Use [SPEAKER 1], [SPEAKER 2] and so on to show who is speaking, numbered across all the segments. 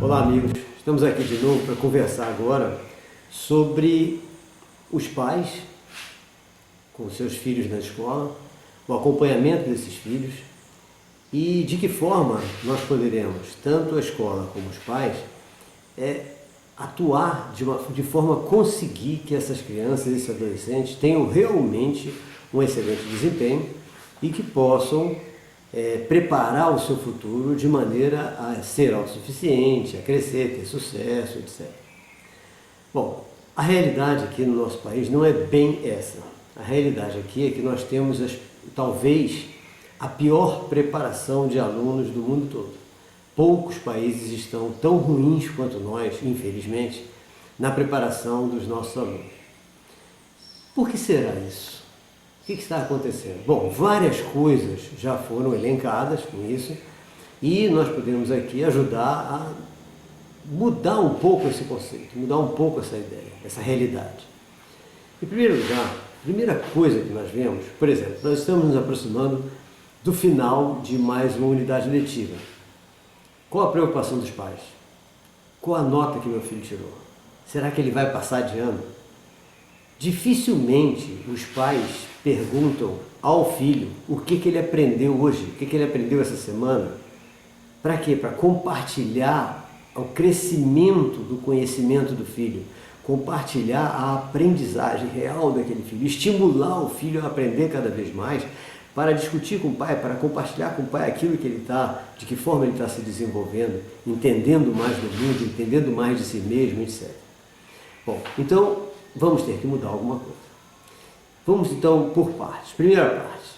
[SPEAKER 1] Olá, amigos. Estamos aqui de novo para conversar agora sobre os pais com seus filhos na escola, o acompanhamento desses filhos e de que forma nós poderemos, tanto a escola como os pais, atuar de forma a conseguir que essas crianças e esses adolescentes tenham realmente um excelente desempenho e que possam preparar o seu futuro de maneira a ser autossuficiente, a crescer, ter sucesso, etc. Bom, a realidade aqui no nosso país não é bem essa. A realidade aqui é que nós temos talvez a pior preparação de alunos do mundo todo. Poucos países estão tão ruins quanto nós, infelizmente, na preparação dos nossos alunos. Por que será isso? O que está acontecendo? Bom, várias coisas já foram elencadas com isso e nós podemos aqui ajudar a mudar um pouco esse conceito, mudar um pouco essa ideia, essa realidade. Em primeiro lugar, a primeira coisa que nós vemos, por exemplo, nós estamos nos aproximando do final de mais uma unidade letiva. Qual a preocupação dos pais? Qual a nota que meu filho tirou? Será que ele vai passar de ano? Dificilmente os pais perguntam ao filho o que ele aprendeu hoje, o que ele aprendeu essa semana. Para quê? Para compartilhar o crescimento do conhecimento do filho, compartilhar a aprendizagem real daquele filho, estimular o filho a aprender cada vez mais, para discutir com o pai, para compartilhar com o pai aquilo que ele está, de que forma ele está se desenvolvendo, entendendo mais do mundo, entendendo mais de si mesmo, etc. Bom, então vamos ter que mudar alguma coisa. Vamos então por partes. Primeira parte,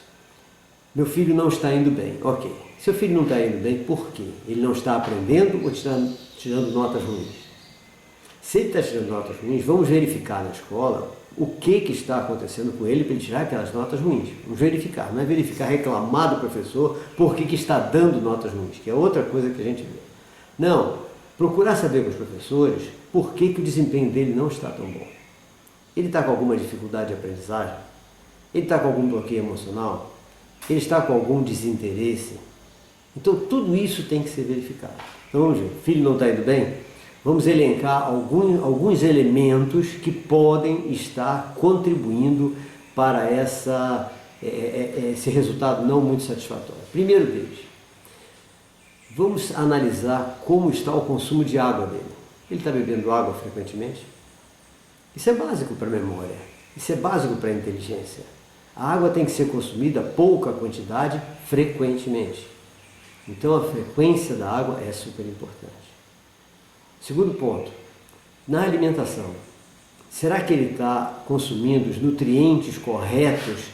[SPEAKER 1] meu filho não está indo bem. Ok, seu filho não está indo bem, por quê? Ele não está aprendendo ou está tirando notas ruins? Se ele está tirando notas ruins, vamos verificar na escola o que está acontecendo com ele para ele tirar aquelas notas ruins. Vamos verificar, não é verificar, reclamar do professor por que está dando notas ruins, que é outra coisa que a gente vê. Não, procurar saber com os professores por que o desempenho dele não está tão bom. Ele está com alguma dificuldade de aprendizagem? Ele está com algum bloqueio emocional? Ele está com algum desinteresse? Então tudo isso tem que ser verificado. Então vamos ver, o filho não está indo bem? Vamos elencar alguns elementos que podem estar contribuindo para esse resultado não muito satisfatório. Primeiro deles, vamos analisar como está o consumo de água dele. Ele está bebendo água frequentemente? Isso é básico para a memória, isso é básico para a inteligência. A água tem que ser consumida, pouca quantidade, frequentemente. Então a frequência da água é super importante. Segundo ponto, na alimentação, será que ele está consumindo os nutrientes corretos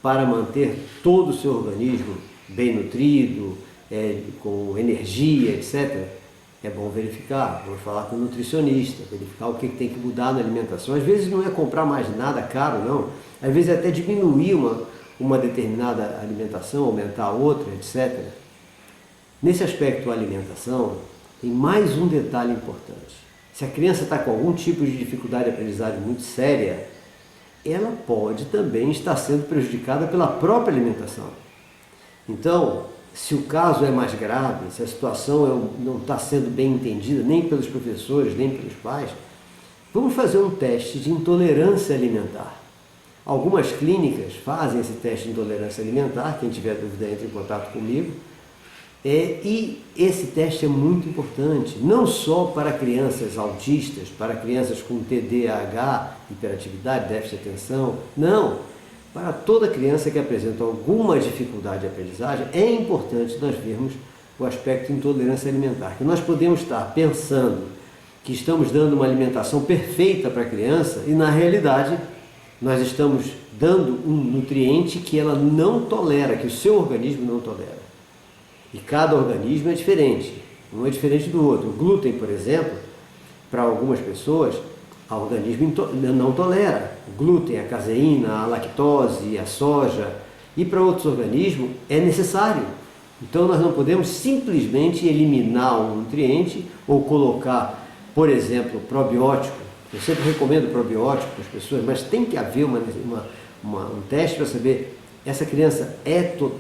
[SPEAKER 1] para manter todo o seu organismo bem nutrido, com energia, etc.? É bom verificar, vamos falar com o nutricionista, verificar o que tem que mudar na alimentação. Às vezes não é comprar mais nada caro, não. Às vezes é até diminuir uma determinada alimentação, aumentar outra, etc. Nesse aspecto da alimentação, tem mais um detalhe importante. Se a criança está com algum tipo de dificuldade de aprendizagem muito séria, ela pode também estar sendo prejudicada pela própria alimentação. Então, se o caso é mais grave, se a situação não está sendo bem entendida nem pelos professores, nem pelos pais, vamos fazer um teste de intolerância alimentar. Algumas clínicas fazem esse teste de intolerância alimentar, quem tiver dúvida entre em contato comigo. E esse teste é muito importante, não só para crianças autistas, para crianças com TDAH, hiperatividade, déficit de atenção, não. Para toda criança que apresenta alguma dificuldade de aprendizagem, é importante nós vermos o aspecto de intolerância alimentar, que nós podemos estar pensando que estamos dando uma alimentação perfeita para a criança e, na realidade, nós estamos dando um nutriente que ela não tolera, que o seu organismo não tolera. E cada organismo é diferente, um é diferente do outro. O glúten, por exemplo, para algumas pessoas, o organismo não tolera. O glúten, a caseína, a lactose, a soja. E para outros organismos é necessário. Então nós não podemos simplesmente eliminar um nutriente ou colocar, por exemplo, probiótico. Eu sempre recomendo probiótico para as pessoas, mas tem que haver um teste para saber essa criança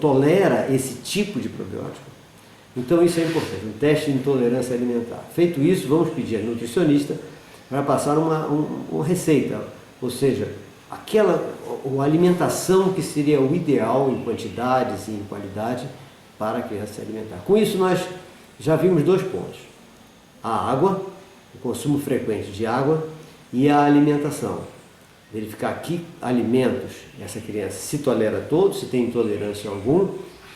[SPEAKER 1] tolera esse tipo de probiótico. Então isso é importante, um teste de intolerância alimentar. Feito isso, vamos pedir ao nutricionista para passar uma receita, ou seja, uma alimentação que seria o ideal em quantidades e em qualidade para a criança se alimentar. Com isso nós já vimos 2 pontos: a água, o consumo frequente de água, e a alimentação. Verificar que alimentos essa criança se tolera todos, se tem intolerância algum,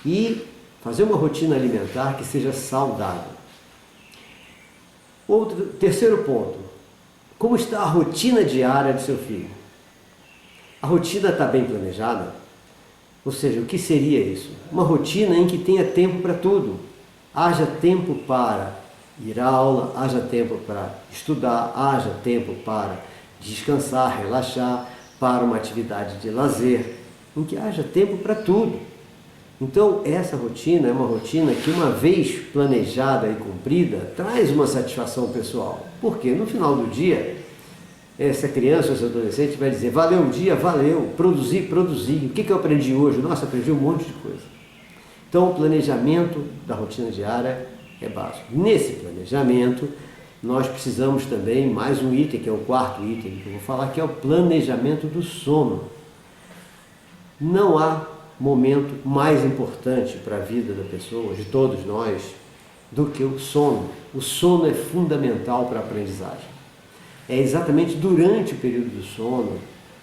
[SPEAKER 1] e fazer uma rotina alimentar que seja saudável. Terceiro ponto: como está a rotina diária do seu filho? A rotina está bem planejada? Ou seja, o que seria isso? Uma rotina em que tenha tempo para tudo. Haja tempo para ir à aula, haja tempo para estudar, haja tempo para descansar, relaxar, para uma atividade de lazer, em que haja tempo para tudo. Então, essa rotina é uma rotina que, uma vez planejada e cumprida, traz uma satisfação pessoal. Porque no final do dia, essa criança ou esse adolescente vai dizer: valeu o dia, valeu, produzi. O que eu aprendi hoje? Nossa, aprendi um monte de coisa. Então, o planejamento da rotina diária é básico. Nesse planejamento, nós precisamos também mais um item, que é o 4º item que eu vou falar, que é o planejamento do sono. Não há momento mais importante para a vida da pessoa, de todos nós, do que o sono. O sono é fundamental para a aprendizagem. É exatamente durante o período do sono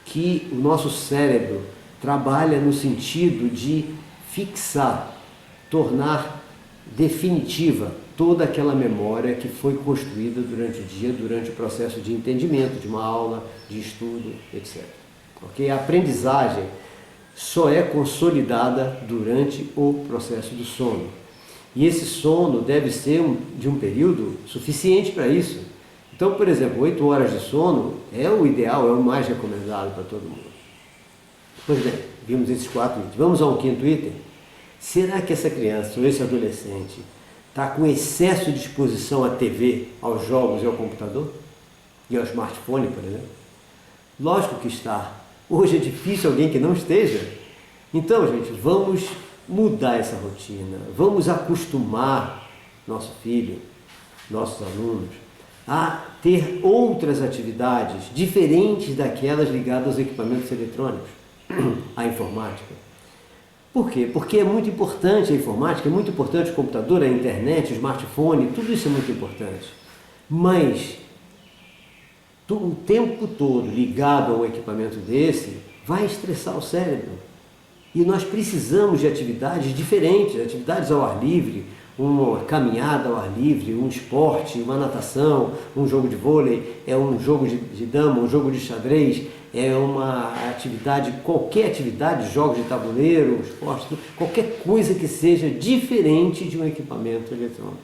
[SPEAKER 1] que o nosso cérebro trabalha no sentido de fixar, tornar definitiva toda aquela memória que foi construída durante o dia, durante o processo de entendimento de uma aula, de estudo, etc. Okay? A aprendizagem só é consolidada durante o processo do sono. E esse sono deve ser de um período suficiente para isso. Então, por exemplo, 8 horas de sono é o ideal, é o mais recomendado para todo mundo. Pois bem, vimos esses 4 itens. Vamos ao 5º item. Será que essa criança ou esse adolescente está com excesso de exposição à TV, aos jogos e ao computador? E ao smartphone, por exemplo? Lógico que está. Hoje é difícil alguém que não esteja. Então, gente, vamos mudar essa rotina. Vamos acostumar nosso filho, nossos alunos, a ter outras atividades diferentes daquelas ligadas aos equipamentos eletrônicos, à informática. Por quê? Porque é muito importante a informática, é muito importante o computador, a internet, o smartphone, tudo isso é muito importante. Mas o tempo todo ligado a um equipamento desse vai estressar o cérebro. E nós precisamos de atividades diferentes, atividades ao ar livre, uma caminhada ao ar livre, um esporte, uma natação, um jogo de vôlei, um jogo de dama, um jogo de xadrez, uma atividade, qualquer atividade, jogos de tabuleiro, esporte, qualquer coisa que seja diferente de um equipamento eletrônico.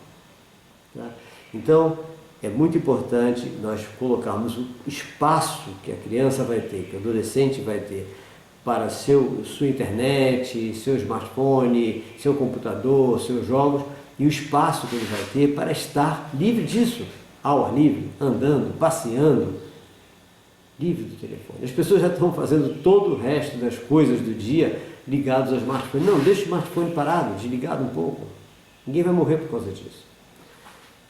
[SPEAKER 1] Tá? Então, é muito importante nós colocarmos o espaço que a criança vai ter, que o adolescente vai ter, para sua internet, seu smartphone, seu computador, seus jogos, e o espaço que ele vai ter para estar livre disso, ao ar livre, andando, passeando, livre do telefone. As pessoas já estão fazendo todo o resto das coisas do dia ligados ao smartphone. Não, deixa o smartphone parado, desligado um pouco. Ninguém vai morrer por causa disso.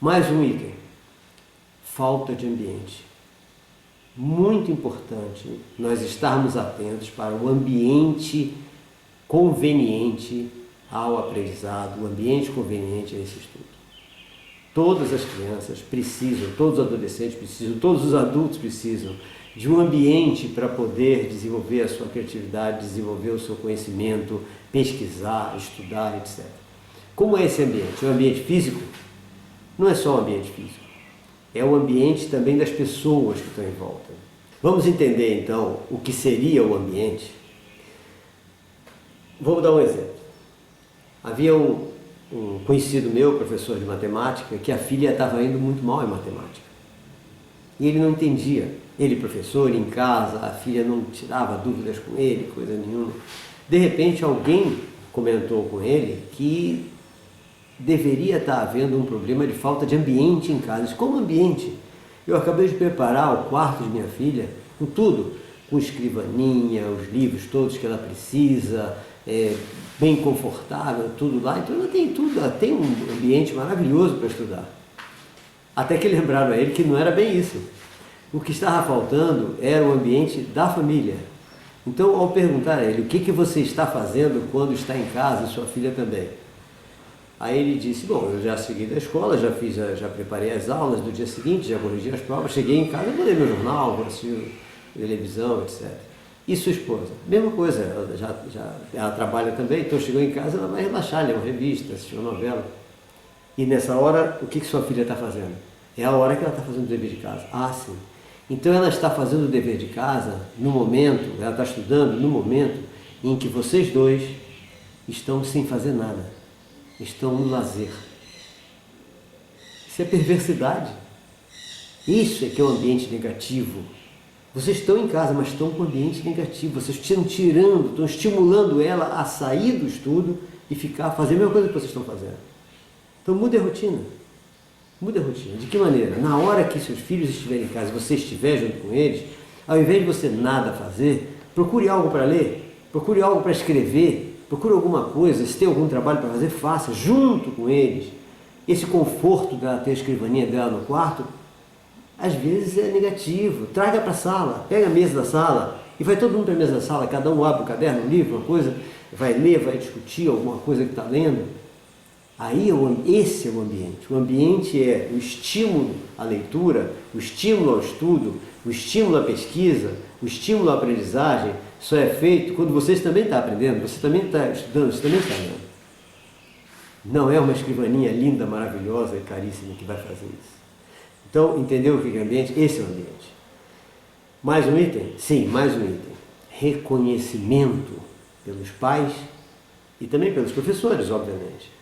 [SPEAKER 1] Mais um item: falta de ambiente. Muito importante nós estarmos atentos para o ambiente conveniente ao aprendizado, o ambiente conveniente a esse estudo. Todas as crianças precisam, todos os adolescentes precisam, todos os adultos precisam de um ambiente para poder desenvolver a sua criatividade, desenvolver o seu conhecimento, pesquisar, estudar, etc. Como é esse ambiente? É um ambiente físico? Não é só o ambiente físico. É o ambiente também das pessoas que estão em volta. Vamos entender então o que seria o ambiente? Vou dar um exemplo. Havia um conhecido meu, professor de matemática, que a filha estava indo muito mal em matemática. E ele não entendia. Ele, professor, em casa, a filha não tirava dúvidas com ele, coisa nenhuma. De repente, alguém comentou com ele que deveria estar havendo um problema de falta de ambiente em casa. Como ambiente? Eu acabei de preparar o quarto de minha filha com tudo, com escrivaninha, os livros todos que ela precisa, bem confortável, tudo lá. Então ela tem tudo, ela tem um ambiente maravilhoso para estudar. Até que lembraram a ele que não era bem isso. O que estava faltando era o ambiente da família. Então, ao perguntar a ele, o que você está fazendo quando está em casa, sua filha também? Aí ele disse, bom, eu já cheguei da escola, já preparei as aulas do dia seguinte, já corrigi as provas, cheguei em casa, vou ler meu jornal, vou assistir televisão, etc. E sua esposa? Mesma coisa, ela trabalha também, então chegou em casa, ela vai relaxar, ler uma revista, assistir uma novela. E nessa hora, o que sua filha está fazendo? É a hora que ela está fazendo o dever de casa. Ah, sim. Então ela está fazendo o dever de casa no momento, ela está estudando no momento em que vocês dois estão sem fazer nada, estão no lazer. Isso é perversidade. Isso é que é um ambiente negativo. Vocês estão em casa, mas estão com um ambiente negativo. Vocês estão tirando, estão estimulando ela a sair do estudo e fazer a mesma coisa que vocês estão fazendo. Então mude a rotina. Mude a rotina. De que maneira? Na hora que seus filhos estiverem em casa e você estiver junto com eles, ao invés de você nada fazer, procure algo para ler, procure algo para escrever, procure alguma coisa, se tem algum trabalho para fazer, faça junto com eles. Esse conforto dela ter a escrivaninha dela no quarto, às vezes é negativo. Traga para a sala, pega a mesa da sala e vai todo mundo para a mesa da sala, cada um abre um caderno, um livro, uma coisa, vai ler, vai discutir alguma coisa que está lendo. Aí esse é o ambiente. O ambiente é o estímulo à leitura, o estímulo ao estudo, o estímulo à pesquisa, o estímulo à aprendizagem. Só é feito quando você também está aprendendo, você também está estudando, você também está lendo. Não é uma escrivaninha linda, maravilhosa e caríssima que vai fazer isso. Então, entendeu o que é ambiente? Esse é o ambiente. Mais um item? Sim, mais um item. Reconhecimento pelos pais e também pelos professores, obviamente.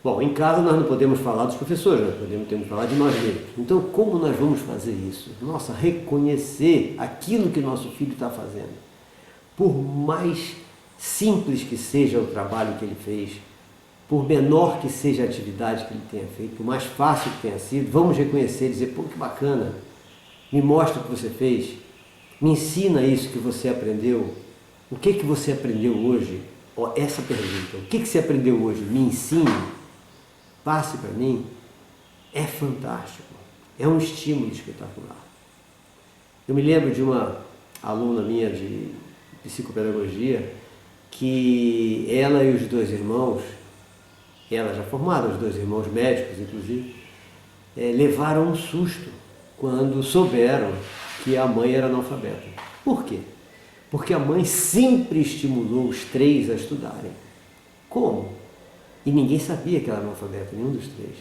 [SPEAKER 1] Bom, em casa nós não podemos falar dos professores, nós temos que falar de nós mesmos. Então, como nós vamos fazer isso? Nossa, reconhecer aquilo que nosso filho está fazendo. Por mais simples que seja o trabalho que ele fez, por menor que seja a atividade que ele tenha feito, por mais fácil que tenha sido, vamos reconhecer e dizer, pô, que bacana, me mostra o que você fez, me ensina isso que você aprendeu, o que você aprendeu hoje? Essa pergunta, o que você aprendeu hoje? Me ensine. Passe para mim, é fantástico, é um estímulo espetacular. Eu me lembro de uma aluna minha de psicopedagogia, que ela e os dois irmãos, ela já formada, os dois irmãos médicos inclusive, levaram um susto quando souberam que a mãe era analfabeta. Por quê? Porque a mãe sempre estimulou os três a estudarem. Como? E ninguém sabia que ela era analfabeta, nenhum dos três.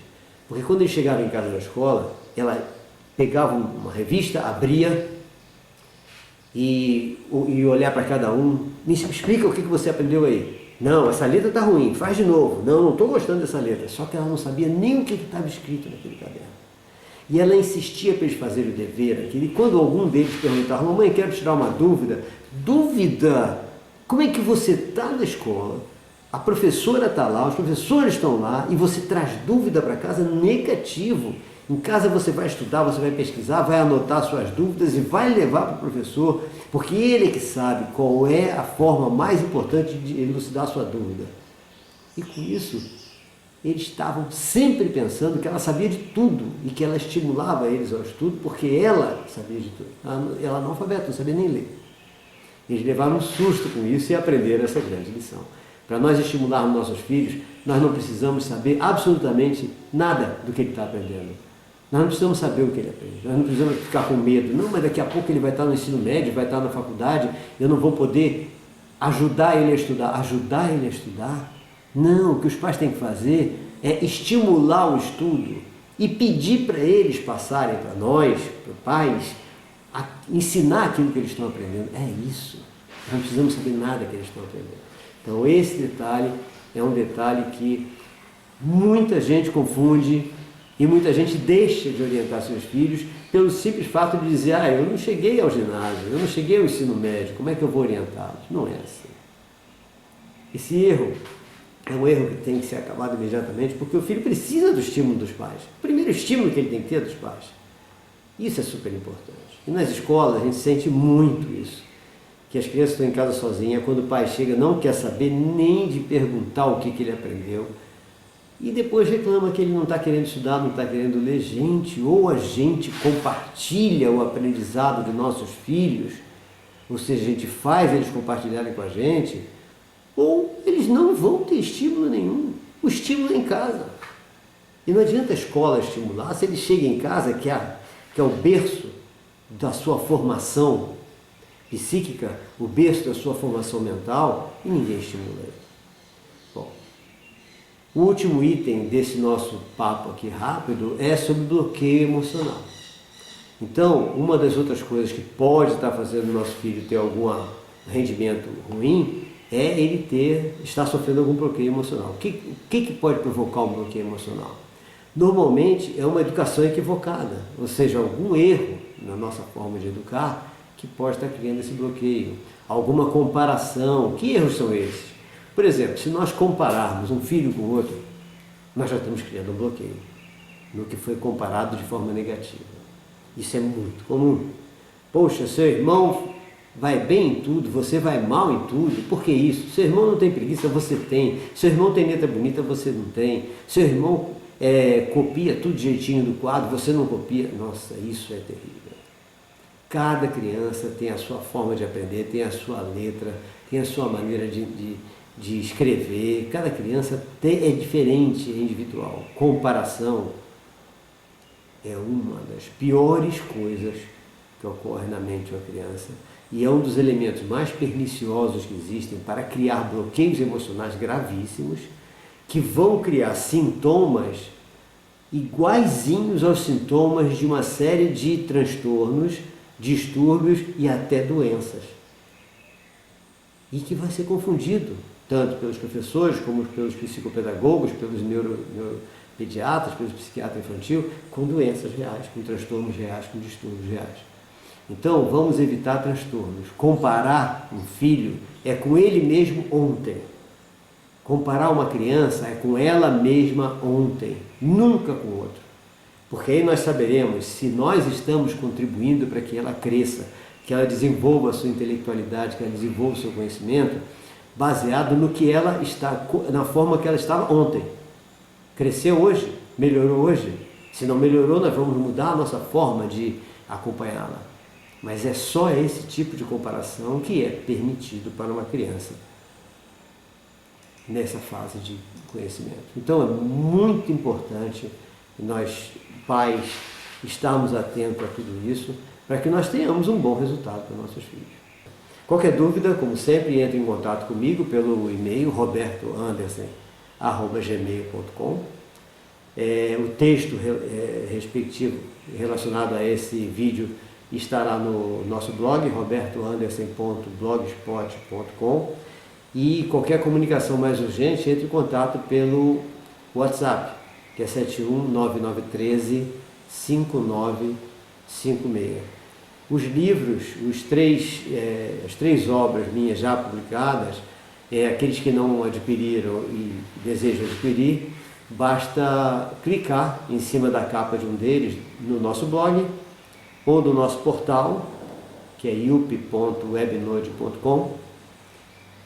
[SPEAKER 1] Porque quando eles chegavam em casa da escola, ela pegava uma revista, abria e olhar para cada um. Me explica o que você aprendeu aí. Não, essa letra está ruim, faz de novo. Não estou gostando dessa letra. Só que ela não sabia nem o que estava escrito naquele caderno. E ela insistia para eles fazerem o dever aquilo. E quando algum deles perguntava, mamãe, quero tirar uma dúvida. Dúvida? Como é que você está na escola? A professora está lá, os professores estão lá e você traz dúvida para casa negativo. Em casa você vai estudar, você vai pesquisar, vai anotar suas dúvidas e vai levar para o professor, porque ele é que sabe qual é a forma mais importante de elucidar a sua dúvida. E com isso, eles estavam sempre pensando que ela sabia de tudo e que ela estimulava eles ao estudo, porque ela sabia de tudo. Ela não analfabeta, não sabia nem ler. Eles levaram um susto com isso e aprenderam essa grande lição. Para nós estimularmos nossos filhos, nós não precisamos saber absolutamente nada do que ele está aprendendo. Nós não precisamos saber o que ele aprende, nós não precisamos ficar com medo. Não, mas daqui a pouco ele vai estar no ensino médio, vai estar na faculdade, eu não vou poder ajudar ele a estudar. Ajudar ele a estudar? Não, o que os pais têm que fazer é estimular o estudo e pedir para eles passarem para nós, para os pais, a ensinar aquilo que eles estão aprendendo. É isso. Nós não precisamos saber nada que eles estão aprendendo. Então esse detalhe é um detalhe que muita gente confunde e muita gente deixa de orientar seus filhos pelo simples fato de dizer, eu não cheguei ao ginásio, eu não cheguei ao ensino médio, como é que eu vou orientá-los? Não é assim. Esse erro é um erro que tem que ser acabado imediatamente, porque o filho precisa do estímulo dos pais. O primeiro estímulo que ele tem que ter é dos pais. Isso é super importante. E nas escolas a gente sente muito isso, que as crianças estão em casa sozinhas, quando o pai chega não quer saber nem de perguntar o que ele aprendeu, e depois reclama que ele não está querendo estudar, não está querendo ler. Gente, ou a gente compartilha o aprendizado de nossos filhos, ou seja, a gente faz eles compartilharem com a gente, ou eles não vão ter estímulo nenhum. O estímulo é em casa. E não adianta a escola estimular se ele chega em casa, que é o berço da sua formação psíquica, o berço da sua formação mental, e ninguém estimula ele. Bom, o último item desse nosso papo aqui rápido é sobre bloqueio emocional. Então, uma das outras coisas que pode estar fazendo o nosso filho ter algum rendimento ruim é ele estar sofrendo algum bloqueio emocional. O que pode provocar um bloqueio emocional? Normalmente é uma educação equivocada, ou seja, algum erro na nossa forma de educar que pode estar criando esse bloqueio. Alguma comparação. Que erros são esses? Por exemplo, se nós compararmos um filho com o outro, nós já estamos criando um bloqueio no que foi comparado de forma negativa. Isso é muito comum. Poxa, seu irmão vai bem em tudo, você vai mal em tudo. Por que isso? Seu irmão não tem preguiça, você tem. Seu irmão tem letra bonita, você não tem. Seu irmão copia tudo direitinho do quadro, você não copia. Nossa, isso é terrível. Cada criança tem a sua forma de aprender, tem a sua letra, tem a sua maneira de escrever. Cada criança é diferente, é individual. Comparação é uma das piores coisas que ocorre na mente de uma criança e é um dos elementos mais perniciosos que existem para criar bloqueios emocionais gravíssimos que vão criar sintomas iguaizinhos aos sintomas de uma série de transtornos, distúrbios e até doenças. E que vai ser confundido tanto pelos professores como pelos psicopedagogos, pelos neuropediatras, pelos psiquiatras infantil, com doenças reais, com transtornos reais, com distúrbios reais. Então, vamos evitar transtornos. Comparar um filho é com ele mesmo ontem. Comparar uma criança é com ela mesma ontem, nunca com o outro. Porque aí nós saberemos se nós estamos contribuindo para que ela cresça, que ela desenvolva a sua intelectualidade, que ela desenvolva o seu conhecimento, baseado no que ela está, na forma que ela estava ontem. Cresceu hoje? Melhorou hoje? Se não melhorou, nós vamos mudar a nossa forma de acompanhá-la. Mas é só esse tipo de comparação que é permitido para uma criança nessa fase de conhecimento. Então é muito importante nós, pais, estarmos atentos a tudo isso para que nós tenhamos um bom resultado para nossos filhos. Qualquer dúvida, como sempre, entre em contato comigo pelo e-mail robertoanderson@gmail.com. O texto respectivo relacionado a esse vídeo estará no nosso blog, robertoanderson.blogspot.com, e qualquer comunicação mais urgente, entre em contato pelo WhatsApp, que é 71999135956. Os livros, as três obras minhas já publicadas, aqueles que não adquiriram e desejam adquirir, basta clicar em cima da capa de um deles no nosso blog ou no nosso portal, que é yup.webnode.com,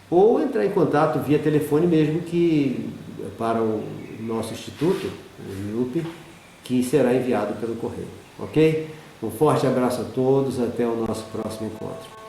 [SPEAKER 1] ou entrar em contato via telefone mesmo, que para o nosso instituto, o IUP, que será enviado pelo correio. Ok? Um forte abraço a todos, até o nosso próximo encontro.